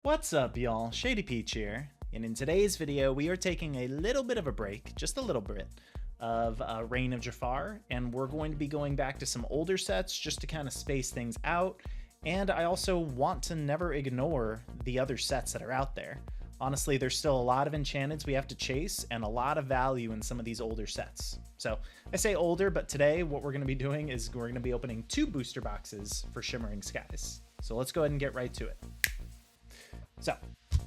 What's up, y'all? Shadypeach here, and in today's video we are taking a little bit of a break, just a little bit, of Reign of Jafar, and we're going to be going back to some older sets just to kind of space things out, and I also want to never ignore the other sets that are out there. Honestly, there's still a lot of enchanteds we have to chase, and a lot of value in some of these older sets. So, I say older, but today what we're going to be doing is we're going to be opening 2 booster boxes for Shimmering Skies. So let's go ahead and get right to it. So,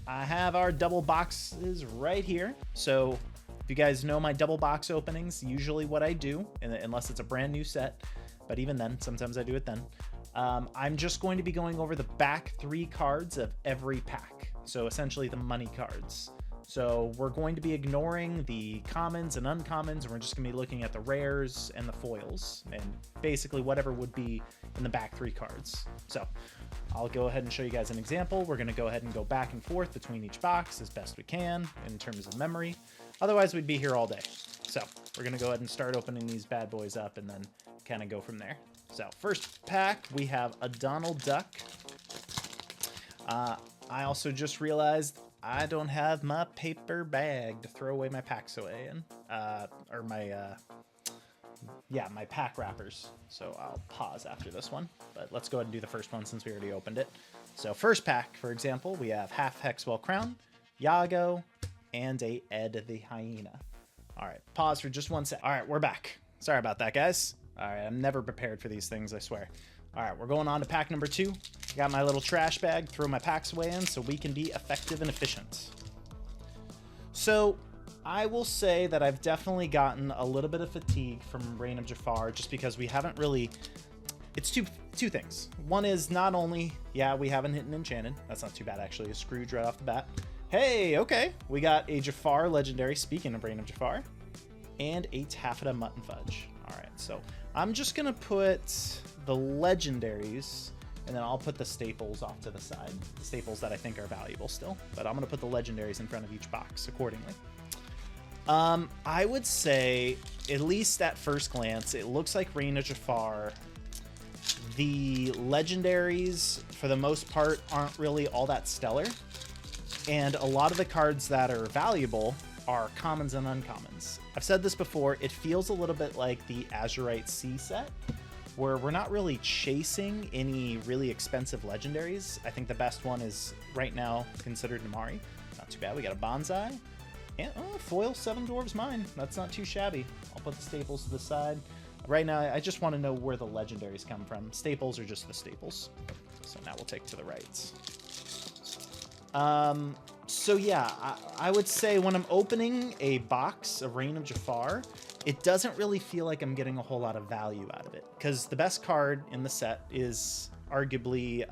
I have our double boxes right here. So, if you guys know my double box openings, usually what I do, unless it's a brand new set, but even then, sometimes I do it then, I'm just going to be going over the back 3 cards of every pack. So, essentially the money cards. So, we're going to be ignoring the commons and uncommons, and we're just going to be looking at the rares and the foils, and basically whatever would be in the back 3 cards. So, I'll go ahead and show you guys an example. We're going to go ahead and go back and forth between each box as best we can in terms of memory. Otherwise, we'd be here all day. So we're going to go ahead and start opening these bad boys up and then kind of go from there. So first pack, we have a Donald Duck. I also just realized I don't have my paper bag to throw away my packs away in. Or my pack wrappers. So I'll pause after this one, but let's go ahead and do the first one since we already opened it. So first pack, for example, we have half Hexwell Crown, Yago, and a Ed the Hyena. All right, pause for just 1 sec. All right, we're back. Sorry about that, guys. All right, I'm never prepared for these things, I swear. All right, we're going on to pack number 2. Got my little trash bag, throw my packs away in so we can be effective and efficient. So I will say that I've definitely gotten a little bit of fatigue from Reign of Jafar just because we haven't really... It's two things. One is not only, yeah, we haven't hit an enchanted. That's not too bad, actually. A Scrooge right off the bat. Hey, okay. We got a Jafar legendary, speaking of Reign of Jafar, and a Taffeta Mutton Fudge. All right, so I'm just going to put the legendaries, and then I'll put the staples off to the side. The staples that I think are valuable still. But I'm going to put the legendaries in front of each box accordingly. I would say, at least at first glance, it looks like Reign of Jafar. The legendaries, for the most part, aren't really all that stellar. And a lot of the cards that are valuable are commons and uncommons. I've said this before, it feels a little bit like the Azurite Sea set, where we're not really chasing any really expensive legendaries. I think the best one is, right now, considered Namari. Not too bad. We got a Bonsai. And, foil 7 Dwarves Mine. That's not too shabby. I'll put the staples to the side. Right now, I just want to know where the legendaries come from. Staples are just the staples. So now we'll take to the right. So yeah, I would say when I'm opening a box of Reign of Jafar, it doesn't really feel like I'm getting a whole lot of value out of it. Because the best card in the set is arguably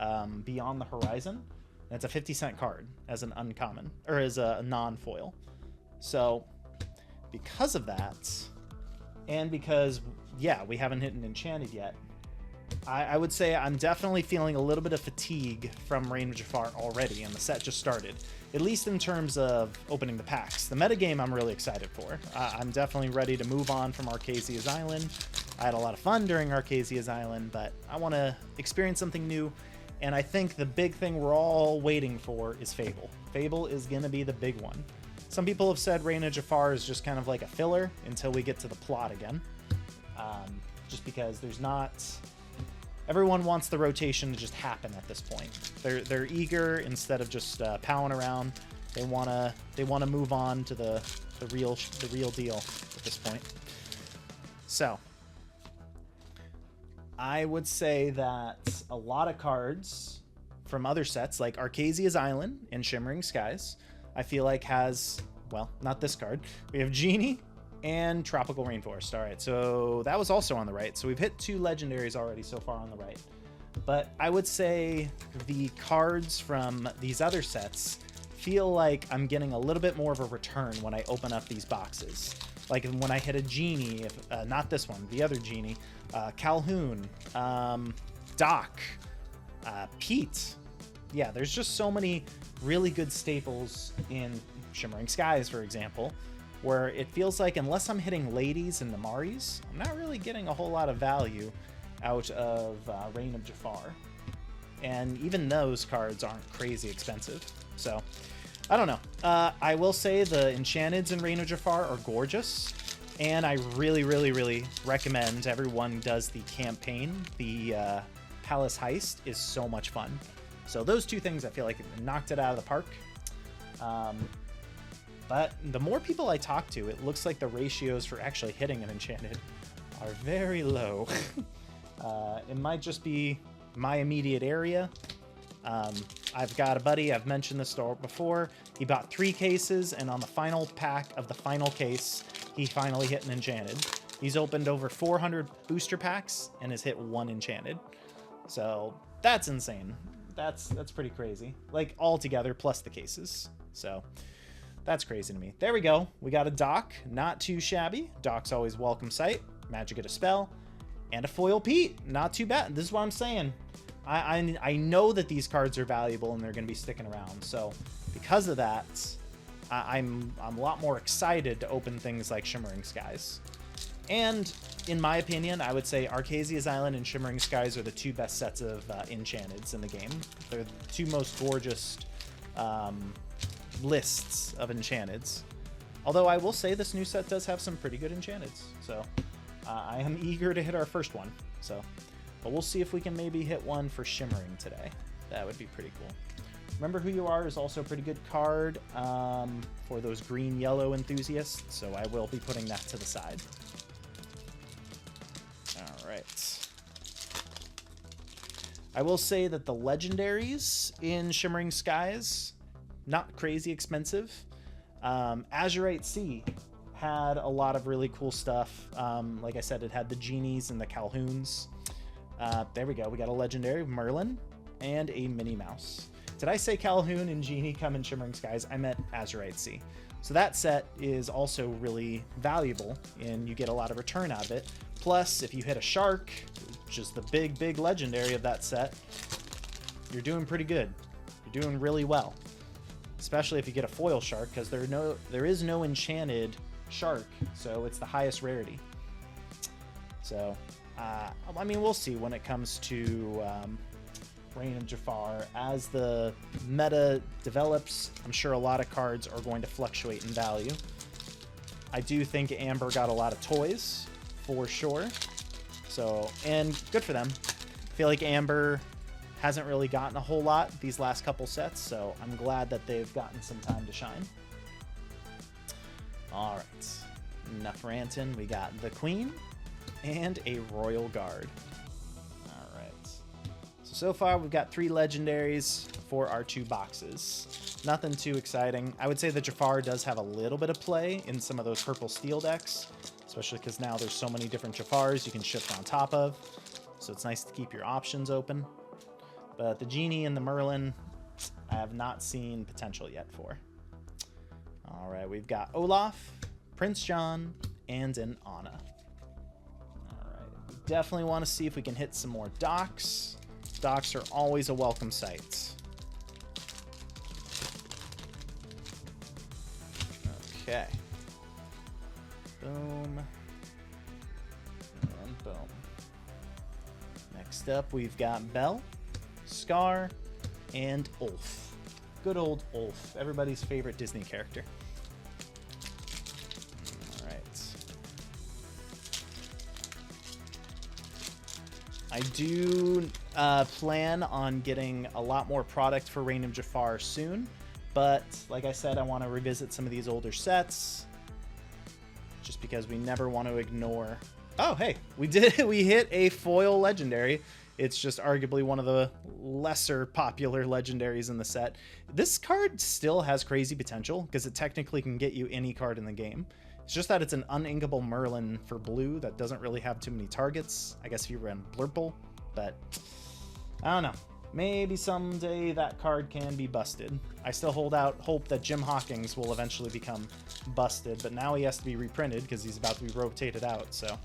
Beyond the Horizon. And it's a 50-cent card as an uncommon, or as a non-foil. So, because of that, and because, yeah, we haven't hit an enchanted yet, I would say I'm definitely feeling a little bit of fatigue from Reign of Jafar already, and the set just started, at least in terms of opening the packs. The metagame I'm really excited for. I'm definitely ready to move on from Arcasia's Island. I had a lot of fun during Arcasia's Island, but I want to experience something new, and I think the big thing we're all waiting for is Fable. Fable is going to be the big one. Some people have said Reign of Jafar is just kind of like a filler until we get to the plot again. Just because there's not... Everyone wants the rotation to just happen at this point. They're eager instead of just powing around. They wanna move on to the real deal at this point. So I would say that a lot of cards from other sets like Arcasia's Island and Shimmering Skies, I feel like has, well, not this card. We have Genie and Tropical Rainforest. All right, so that was also on the right. So we've hit 2 legendaries already so far on the right. But I would say the cards from these other sets feel like I'm getting a little bit more of a return when I open up these boxes. Like when I hit a Genie, not this one, the other Genie, Calhoun, Doc, Pete. Yeah, there's just so many really good staples in Shimmering Skies, for example, where it feels like unless I'm hitting ladies and Namaris, I'm not really getting a whole lot of value out of Reign of Jafar. and even those cards aren't crazy expensive. So, I don't know. I will say the Enchanteds in Reign of Jafar are gorgeous, and I really, really, really recommend everyone does the campaign. The Palace Heist is so much fun. So those two things, I feel like knocked it out of the park. But the more people I talk to, it looks like the ratios for actually hitting an Enchanted are very low. It might just be my immediate area. I've got a buddy, I've mentioned this before. He bought 3 cases, and on the final pack of the final case, he finally hit an Enchanted. He's opened over 400 booster packs and has hit 1 Enchanted. So that's insane. That's pretty crazy. Like, all together plus the cases. So that's crazy to me. There we go. We got a Doc. Not too shabby. Doc's always welcome sight. Magic at a spell. And a foil Pete. Not too bad. This is what I'm saying. I know that these cards are valuable and they're going to be sticking around. So because of that, I'm a lot more excited to open things like Shimmering Skies. And in my opinion, I would say Arcasia's Island and Shimmering Skies are the 2 best sets of Enchanteds in the game. They're the 2 most gorgeous lists of Enchanteds. Although I will say this new set does have some pretty good Enchanteds. So I am eager to hit our first one. But we'll see if we can maybe hit one for Shimmering today. That would be pretty cool. Remember Who You Are is also a pretty good card for those green-yellow enthusiasts. So I will be putting that to the side. All right. I will say that the legendaries in Shimmering Skies, not crazy expensive. Azurite Sea had a lot of really cool stuff. Like I said, it had the genies and the Calhouns. There we go. We got a legendary Merlin and a Minnie Mouse. Did I say Calhoun and Genie come in Shimmering Skies? I meant Azurite Sea. So that set is also really valuable, and you get a lot of return out of it. Plus, if you hit a shark, which is the big legendary of that set, you're doing pretty good. You're doing really well. Especially if you get a foil shark, because there is no enchanted shark, so it's the highest rarity. So, I mean, we'll see when it comes to Reign of Jafar. As the meta develops, I'm sure a lot of cards are going to fluctuate in value. I do think Amber got a lot of toys, for sure. So, and good for them. I feel like Amber hasn't really gotten a whole lot these last couple sets, so I'm glad that they've gotten some time to shine. All right, enough ranting. We got the Queen and a Royal Guard. All right. So far we've got 3 legendaries for our 2 boxes. Nothing too exciting. I would say that Jafar does have a little bit of play in some of those purple steel decks, especially because now there's so many different Jafars you can shift on top of. So it's nice to keep your options open. But the Genie and the Merlin, I have not seen potential yet for. All right, we've got Olaf, Prince John, and an Anna. All right, we definitely want to see if we can hit some more Docs. Docs are always a welcome sight. Okay. Boom. And boom. Next up, we've got Belle, Scar, and Ulf. Good old Ulf, everybody's favorite Disney character. All right. I do plan on getting a lot more product for Reign of Jafar soon, but like I said, I want to revisit some of these older sets, just because we never want to ignore. Oh, hey, we hit a foil legendary. It's just arguably one of the lesser popular legendaries in the set. This card still has crazy potential because it technically can get you any card in the game. It's just that it's an uninkable Merlin for blue that doesn't really have too many targets. I guess if you ran Blurple, but I don't know. Maybe someday that card can be busted. I still hold out hope that Jim Hawkins will eventually become busted, but now he has to be reprinted because he's about to be rotated out, so.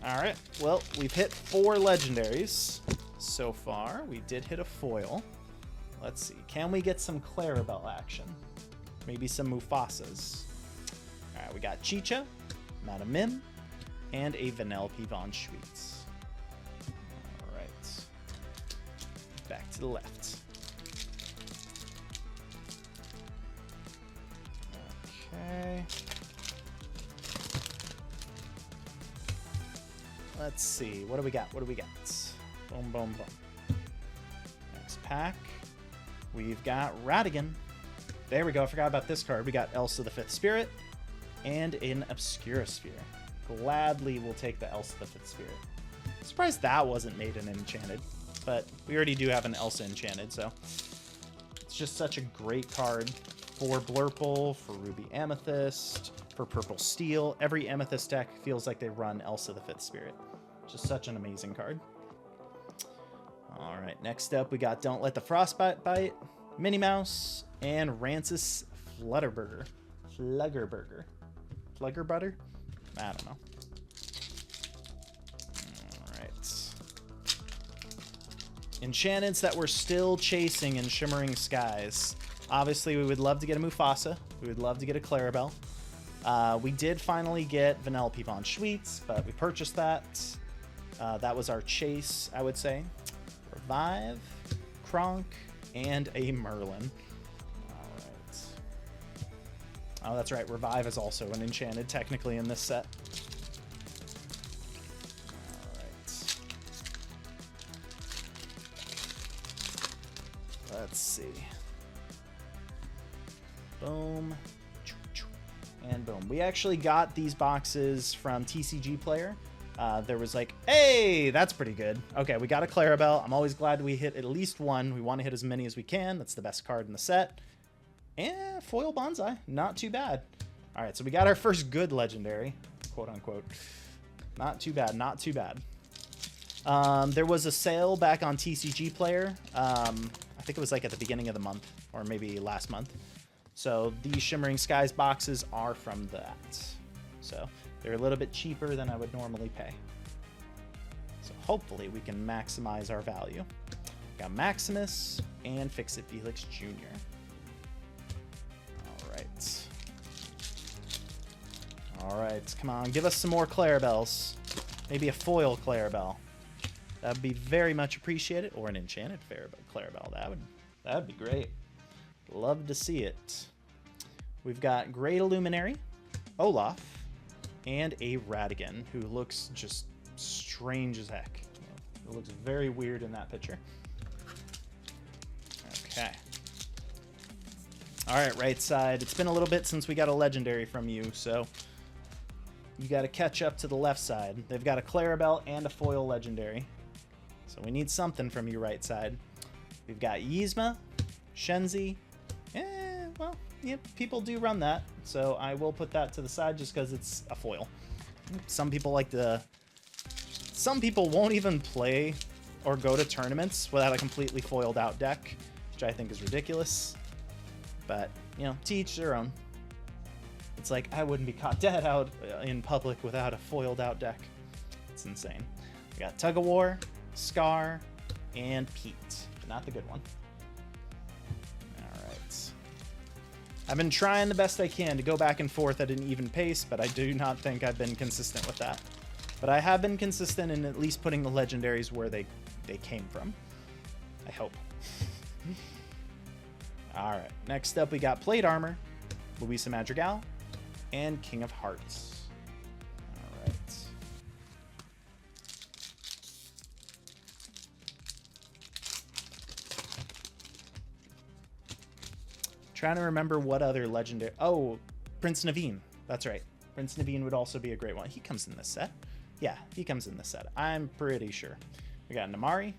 All right, well, we've hit 4 legendaries so far. We did hit a foil. Let's see, can we get some Clarabelle action? Maybe some Mufasas. All right, we got Chicha, Madame Mim, and a Vanellope von Schweetz. All right. the left. Okay. Let's see. What do we got? What do we got? Boom, boom, boom. Next pack. We've got Radigan. There we go. I forgot about this card. We got Elsa the Fifth Spirit and an Obscura Sphere. Gladly will take the Elsa the Fifth Spirit. Surprised that wasn't made an enchanted, but we already do have an Elsa enchanted, so it's just such a great card for Blurple, for Ruby Amethyst, for Purple Steel. Every Amethyst deck feels like they run Elsa the Fifth Spirit. Just such an amazing card. All right, next up we got Don't Let the Frostbite Bite, Minnie Mouse, and Rancis Flutterburger. Fluggerburger. Fluggerbutter? I don't know. All right. Enchantments that we're still chasing in Shimmering Skies. Obviously, we would love to get a Mufasa. We would love to get a Clarabelle. We did finally get Vanellope Von Schweetz, but we purchased that. That was our chase, I would say. Revive, Kronk, and a Merlin. All right. Oh, that's right. Revive is also an enchanted, technically, in this set. All right. Let's see. Boom. And boom. We actually got these boxes from TCG Player. There was like, hey, that's pretty good. Okay, we got a Clarabelle. I'm always glad we hit at least one. We want to hit as many as we can. That's the best card in the set. And foil Bonsai. Not too bad. All right, so we got our first good legendary, quote unquote. Not too bad, not too bad. There was a sale back on TCG Player. I think it was like at the beginning of the month or maybe last month. So these Shimmering Skies boxes are from that. So they're a little bit cheaper than I would normally pay. So hopefully we can maximize our value. Got Maximus and Fix-It Felix Jr. All right. All right, come on, give us some more Clarabelles. Maybe a foil Clarabelle. That would be very much appreciated. Or an enchanted Clarabelle. That would be great. Love to see it. We've got Great Illuminary, Olaf, and a Radigan, who looks just strange as heck. It looks very weird in that picture. Okay. All right, right side. It's been a little bit since we got a legendary from you, so you got to catch up to the left side. They've got a Clarabelle and a foil legendary, so we need something from you right side. We've got Yzma, Shenzi. Well, yeah, people do run that, so I will put that to the side just because it's a foil. Some people like to... Some people won't even play or go to tournaments without a completely foiled out deck, which I think is ridiculous. But, you know, to each their own. It's like, I wouldn't be caught dead out in public without a foiled out deck. It's insane. We got Tug of War, Scar, and Pete. But not the good one. I've been trying the best I can to go back and forth at an even pace, but I do not think I've been consistent with that. But I have been consistent in at least putting the legendaries where they came from. I hope. All right, next up we got Plate Armor, Luisa Madrigal, and King of Hearts. All right. Trying to remember what other legendary... Oh, Prince Naveen. That's right. Prince Naveen would also be a great one. He comes in this set. Yeah, he comes in this set. I'm pretty sure. We got Namari.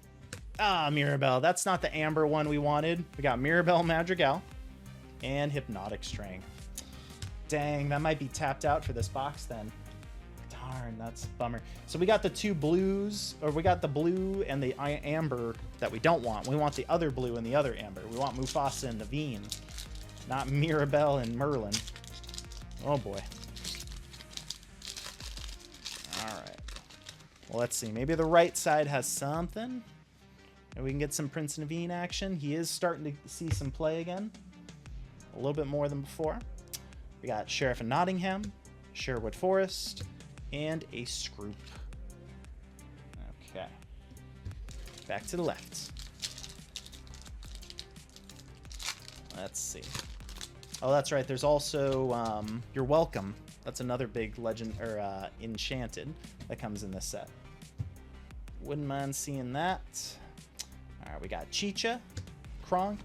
Ah, Mirabelle. That's not the Amber one we wanted. We got Mirabelle Madrigal and Hypnotic Strength. Dang, that might be tapped out for this box then. Darn, that's a bummer. So we got the two blues, or we got the blue and the amber that we don't want. We want the other blue and the other amber. We want Mufasa and Naveen. Not Mirabelle and Merlin. Oh boy. Alright. Well, let's see. Maybe the right side has something. Maybe we can get some Prince Naveen action. He is starting to see some play again. A little bit more than before. We got Sheriff of Nottingham, Sherwood Forest, and a Scroop. Okay. Back to the left. Let's see. Oh, that's right. There's also You're Welcome. That's another big legend or enchanted that comes in this set. Wouldn't mind seeing that. All right, we got Chicha, Kronk,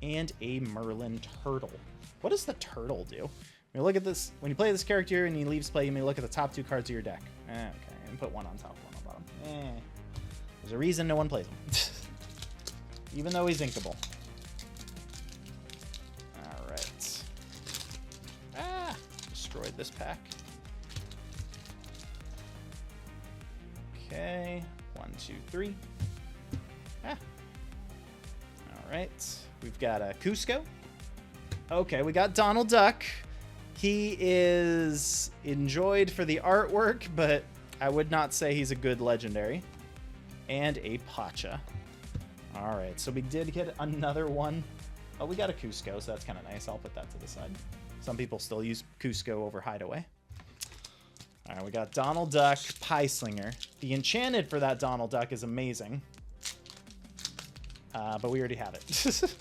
and a Merlin turtle. What does the turtle do? When you look at this, when you play this character and he leaves play, you may look at the top 2 cards of your deck. Okay, and put one on top, one on bottom. There's a reason no one plays him. Even though he's inkable. Alright. Ah! Destroyed this pack. Okay. 1, 2, 3. Ah! Alright. We've got a Cusco. Okay, we got Donald Duck. He is enjoyed for the artwork, but I would not say he's a good legendary. And a Pacha. Alright, so we did get another one. Oh, we got a Cusco, so that's kind of nice. I'll put that to the side. Some people still use Cusco over Hideaway. Alright, we got Donald Duck, Pie Slinger. The enchanted for that Donald Duck is amazing. But we already have it.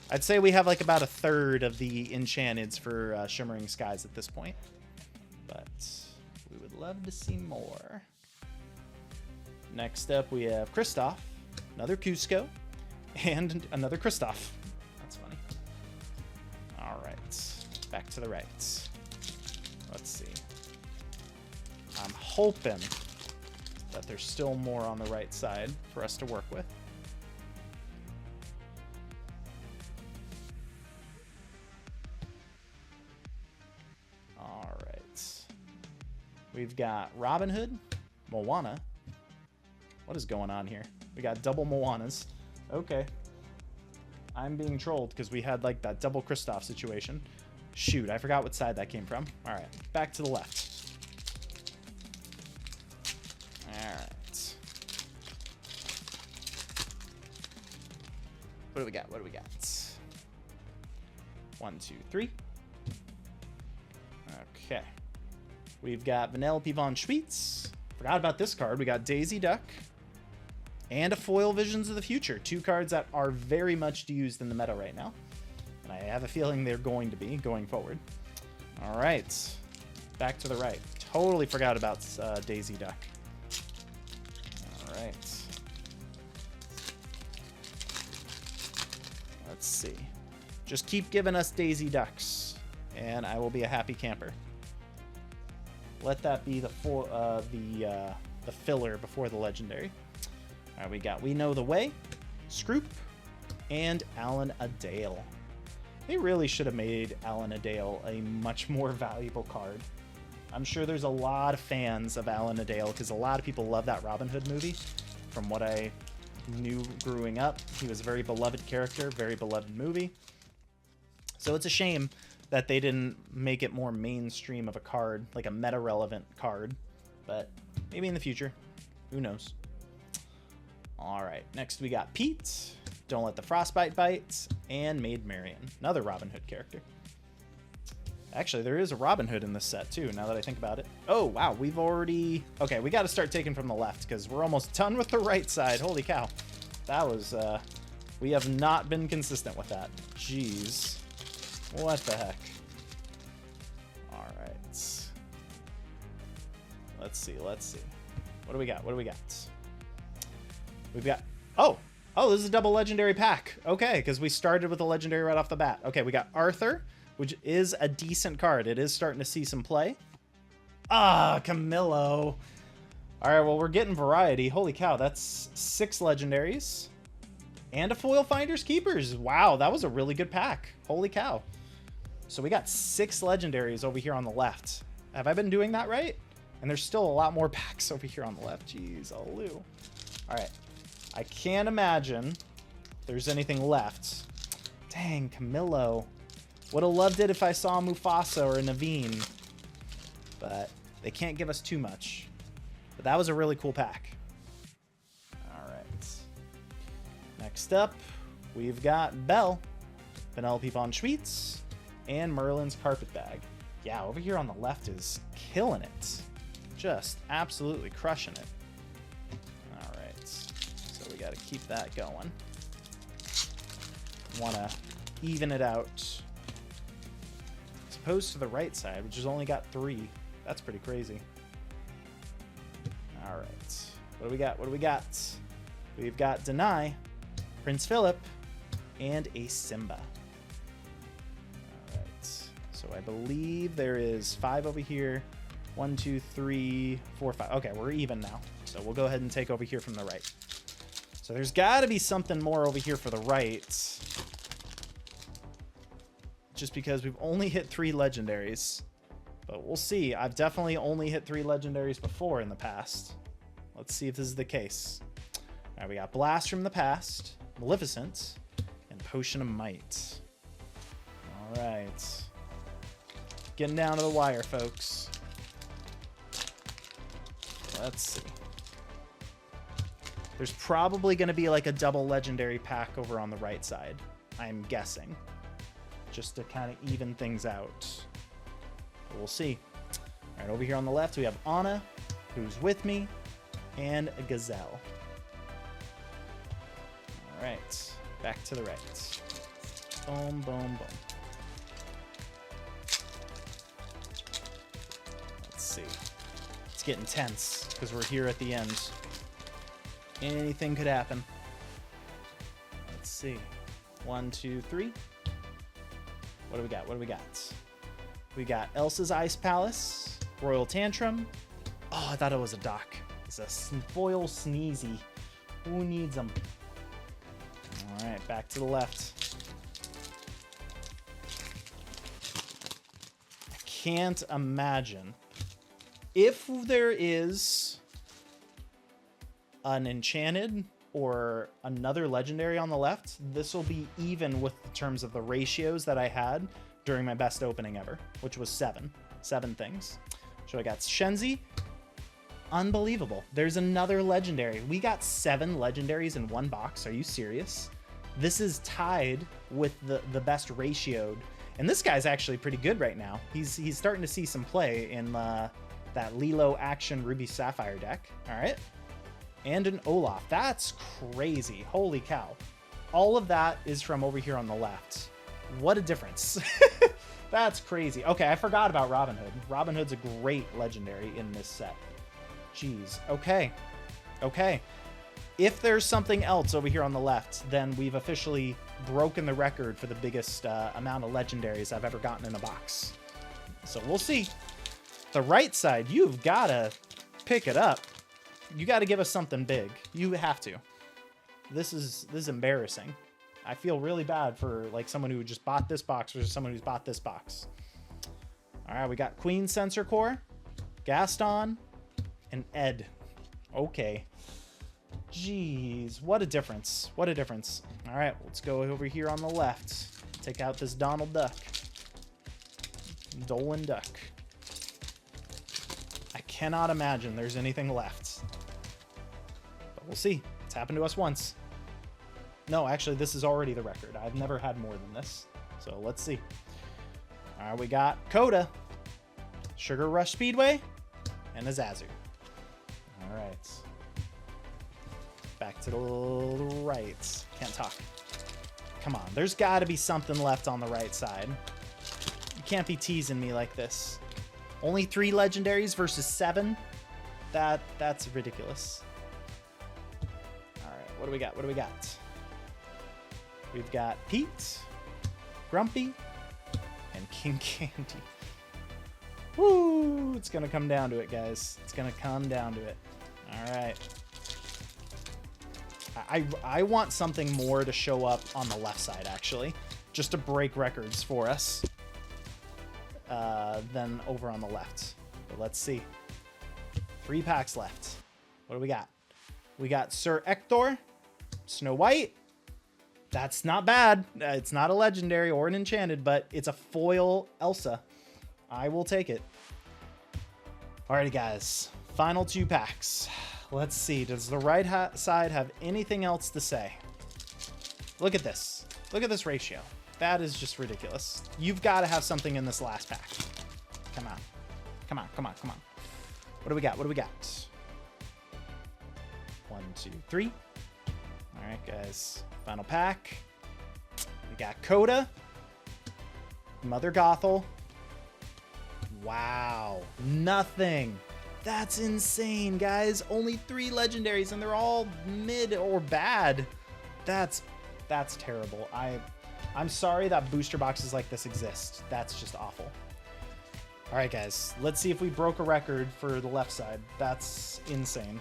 I'd say we have like about a third of the enchanteds for Shimmering Skies at this point. But we would love to see more. Next up, we have Kristoff, another Cusco, and another Kristoff. That's funny. All right, back to the right. Let's see. I'm hoping that there's still more on the right side for us to work with. All right. We've got Robin Hood, Moana. What is going on here? We got double Moanas. Okay. I'm being trolled because we had like that double Kristoff situation. Shoot, I forgot what side that came from. All right, back to the left. All right. What do we got? What do we got? 1, 2, 3. Okay. We've got Vanellope von Schweetz. Forgot about this card. We got Daisy Duck. And a foil Visions of the Future. 2 cards that are very much used in the meta right now. And I have a feeling they're going to be going forward. All right. Back to the right. Totally forgot about Daisy Duck. All right. Let's see. Just keep giving us Daisy Ducks, and I will be a happy camper. Let that be the filler before the legendary. All right, we got We Know the Way, Scroop, and Alan Adale. They really should have made Alan Adale a much more valuable card. I'm sure there's a lot of fans of Alan Adale because a lot of people love that Robin Hood movie. From what I knew growing up, he was a very beloved character, very beloved movie. So it's a shame that they didn't make it more mainstream of a card, like a meta-relevant card. But maybe in the future. Who knows? All right, next we got Pete, Don't Let the Frostbite Bite, and Maid Marian, another Robin Hood character. Actually, there is a Robin Hood in this set too, now that I think about it. Oh, wow, we've already... Okay, we got to start taking from the left because we're almost done with the right side. Holy cow. That was... we have not been consistent with that. Jeez. What the heck? All right. Let's see, let's see. What do we got? What do we got? We've got... Oh, this is a double legendary pack. Okay, because we started with a legendary right off the bat. Okay, we got Arthur, which is a decent card. It is starting to see some play. Ah, Camillo. All right, well, we're getting variety. Holy cow, that's 6 legendaries. And a foil Finders Keepers. Wow, that was a really good pack. Holy cow. So we got 6 legendaries over here on the left. Have I been doing that right? And there's still a lot more packs over here on the left. Jeez, oh, Lou. All right. I can't imagine there's anything left. Dang, Camillo. Would have loved it if I saw Mufasa or Naveen. But they can't give us too much. But that was a really cool pack. All right. Next up, we've got Belle, Vanellope von Schweetz, and Merlin's Carpetbag. Yeah, over here on the left is killing it. Just absolutely crushing it. All right. So we got to keep that going. Want to even it out. As opposed to the right side, which has only got 3. That's pretty crazy. All right. What do we got? What do we got? We've got Deny, Prince Philip, and a Simba. All right. So I believe there is 5 over here. 1, 2, 3, 4, 5. Okay, we're even now. So we'll go ahead and take over here from the right. So there's got to be something more over here for the right. Just because we've only hit 3 legendaries. But we'll see. I've definitely only hit 3 legendaries before in the past. Let's see if this is the case. All right, we got Blast from the Past, Maleficent, and Potion of Might. All right. Getting down to the wire, folks. Let's see. There's probably going to be like a double legendary pack over on the right side, I'm guessing. Just to kind of even things out. But we'll see. All right, over here on the left, we have Anna, who's with me, and a Gazelle. All right, back to the right. Boom, boom, boom. Let's see. It's getting tense because we're here at the end. Anything could happen. Let's see. 1, 2, 3. What do we got? What do we got? We got Elsa's Ice Palace, Royal Tantrum. Oh, I thought it was a dock. It's a foil sneezy. Who needs them? All right, back to the left. I can't imagine. If there is an enchanted or another legendary on the left, this will be even with the terms of the ratios that I had during my best opening ever, which was 7 things. So I got Shenzi. Unbelievable. There's another legendary. We got 7 legendaries in one box. Are you serious? This is tied with the best ratioed. And this guy's actually pretty good right now. He's starting to see some play in that Lilo Action Ruby Sapphire deck. All right. And an Olaf. That's crazy. Holy cow. All of that is from over here on the left. What a difference. That's crazy. Okay, I forgot about Robin Hood. Robin Hood's a great legendary in this set. Jeez. Okay. Okay. If there's something else over here on the left, then we've officially broken the record for the biggest amount of legendaries I've ever gotten in a box. So we'll see. The right side, you've got to pick it up. You got to give us something big. You have to. This is embarrassing. I feel really bad for like someone who just bought this box versus someone who's bought this box. All right, we got Queen Sensor Core, Gaston, and Ed. Okay. Jeez, what a difference. What a difference. All right, let's go over here on the left. Take out this Donald Duck. Dolan Duck. I cannot imagine there's anything left. But we'll see. It's happened to us once. No, actually, this is already the record. I've never had more than this. So let's see. All right, we got Coda, Sugar Rush Speedway, and a Zazu. All right. Back to the right. Can't talk. Come on. There's got to be something left on the right side. You can't be teasing me like this. Only 3 legendaries versus 7? That's ridiculous. All right. What do we got? What do we got? We've got Pete, Grumpy, and King Candy. Woo! It's going to come down to it, guys. It's going to come down to it. All right. I want something more to show up on the left side, actually, just to break records for us than over on the left. But let's see. 3 packs left. What do we got? We got Sir Ector, Snow White. That's not bad. It's not a legendary or an enchanted, but it's a foil Elsa. I will take it. Alrighty, guys. Final 2 packs. Let's see. Does the right side have anything else to say? Look at this. Look at this ratio. That is just ridiculous. You've got to have something in this last pack. Come on. Come on. Come on. Come on. What do we got? What do we got? 1, 2, 3. All right, guys. Final pack. We got Coda, Mother Gothel. Wow, nothing. That's insane, guys. Only 3 legendaries, and they're all mid or bad. That's terrible. I'm sorry that booster boxes like this exist. That's just awful. All right, guys, let's see if we broke a record for the left side. That's insane.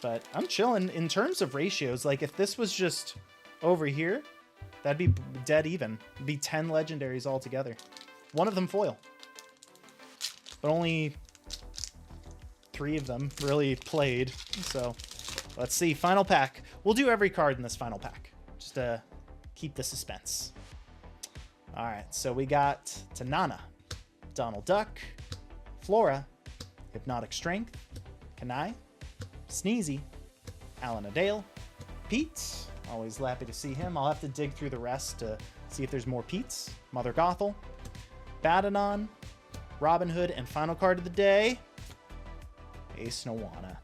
But I'm chilling in terms of ratios. Like, if this was just over here, that'd be dead even. It'd be 10 legendaries altogether. One of them foil. But only 3 of them really played. So let's see. Final pack. We'll do every card in this final pack, just to keep the suspense. All right, so we got Tanana, Donald Duck, Flora, Hypnotic Strength, Kanai, Sneezy, Alanadale, Pete. Always happy to see him. I'll have to dig through the rest to see if there's more Petes. Mother Gothel, Badanon, Robin Hood, and final card of the day, Ace Nawana.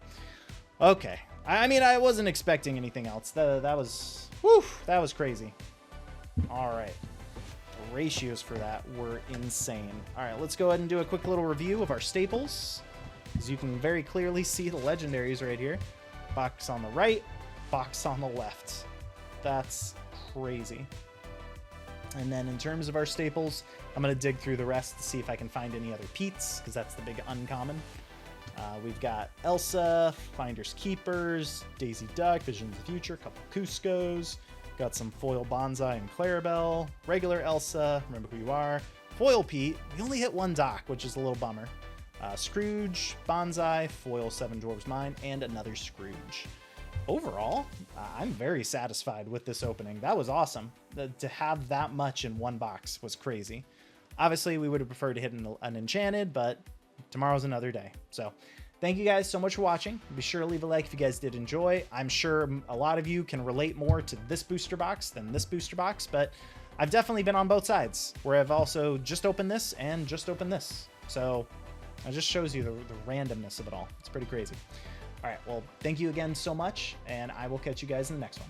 Okay. I mean, I wasn't expecting anything else. That was, whew, that was crazy. All right. The ratios for that were insane. All right, let's go ahead and do a quick little review of our staples. As you can very clearly see the legendaries right here. Box on the right, box on the left. That's crazy. And then in terms of our staples, I'm going to dig through the rest to see if I can find any other Petes, because that's the big uncommon. We've got Elsa, Finders Keepers, Daisy Duck, Vision of the Future, a couple Cuscos, got some foil Bonsai and Clarabelle, regular Elsa, Remember Who You Are, foil Pete, we only hit 1 Doc, which is a little bummer. Scrooge, Bonsai, foil 7 Dwarves Mine, and another Scrooge. Overall, I'm very satisfied with this opening. That was awesome. To have that much in 1 box was crazy. Obviously, we would have preferred to hit an Enchanted, but tomorrow's another day. So thank you guys so much for watching. Be sure to leave a like if you guys did enjoy. I'm sure a lot of you can relate more to this booster box than this booster box, but I've definitely been on both sides, where I've also just opened this and just opened this. So it just shows you the randomness of it all. It's pretty crazy. All right, well, thank you again so much, and I will catch you guys in the next one.